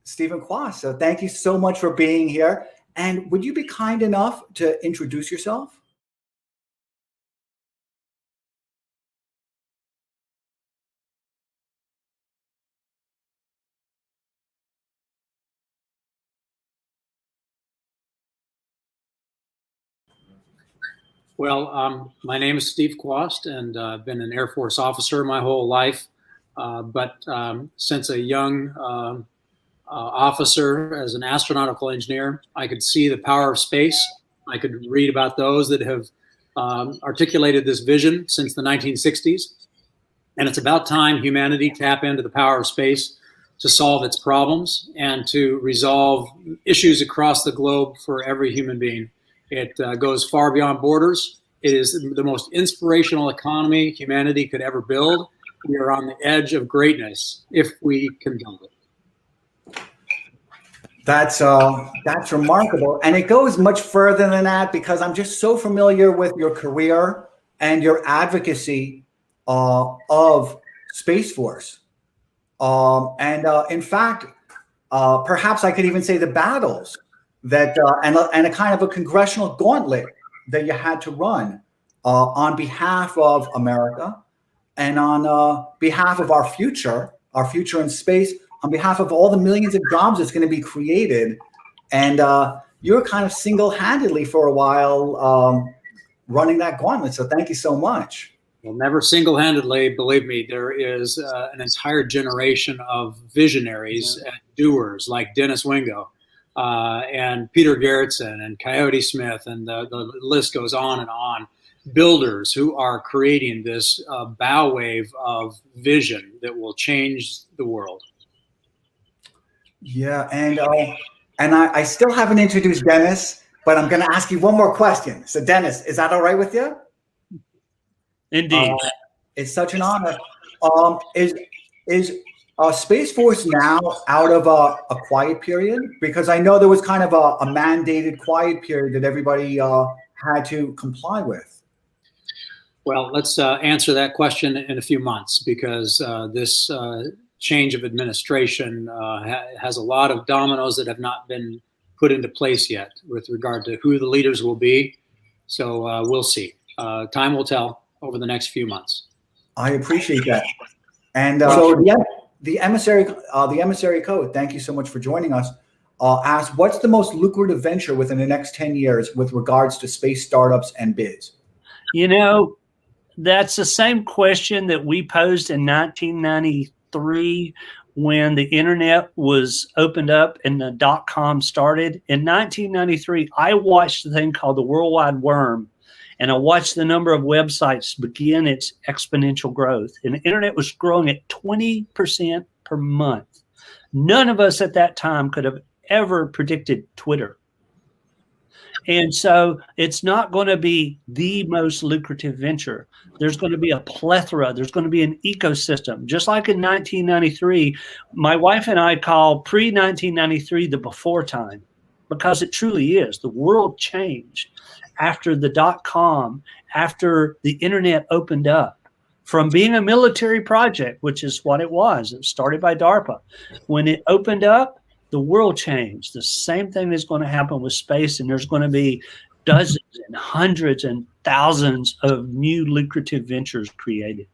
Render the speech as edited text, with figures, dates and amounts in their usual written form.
Stephen Kwast. So thank you so much for being here. And would you be kind enough to introduce yourself? Well, my name is Steve Kwast, and I've been an Air Force officer my whole life. But since a young officer, as an astronautical engineer, I could see the power of space. I could read about those that have articulated this vision since the 1960s. And it's about time humanity tap into the power of space to solve its problems and to resolve issues across the globe for every human being. It goes far beyond borders. It is the most inspirational economy humanity could ever build. We are on the edge of greatness if we can build it. That's remarkable. And it goes much further than that, because I'm just so familiar with your career and your advocacy of Space Force. In fact, perhaps I could even say the battles that and a kind of a congressional gauntlet that you had to run on behalf of America and on behalf of our future in space, on behalf of all the millions of jobs that's going to be created. And you were kind of single-handedly for a while running that gauntlet. So thank you so much. Well, never single-handedly, believe me. There is an entire generation of visionaries and doers like Dennis Wingo and Peter Garretson and Coyote Smith, and the list goes on and on. Builders who are creating this bow wave of vision that will change the world. Yeah, and I still haven't introduced Dennis, but I'm going to ask you one more question. So, Dennis, is that all right with you? Indeed. It's such an honor. Is Space Force now out of a quiet period? Because I know there was kind of a mandated quiet period that everybody had to comply with. Well, let's answer that question in a few months, because this change of administration has a lot of dominoes that have not been put into place yet with regard to who the leaders will be. So we'll see. Time will tell over the next few months. I appreciate that. And so the emissary code, thank you so much for joining us, asks, what's the most lucrative venture within the next 10 years with regards to space startups and bids? You know, that's the same question that we posed in 1993 when the internet was opened up and the .com started. In 1993, I watched a thing called the World Wide Worm, and I watched the number of websites begin its exponential growth. And the internet was growing at 20% per month. None of us at that time could have ever predicted Twitter. And so it's not going to be the most lucrative venture. There's going to be a plethora. There's going to be an ecosystem. Just like in 1993, my wife and I call pre-1993 the before time, because it truly is. The world changed after the .com, after the internet opened up. From being a military project, which is what it was started by DARPA. When it opened up, the world changed. The same thing is going to happen with space, and there's going to be dozens and hundreds and thousands of new lucrative ventures created.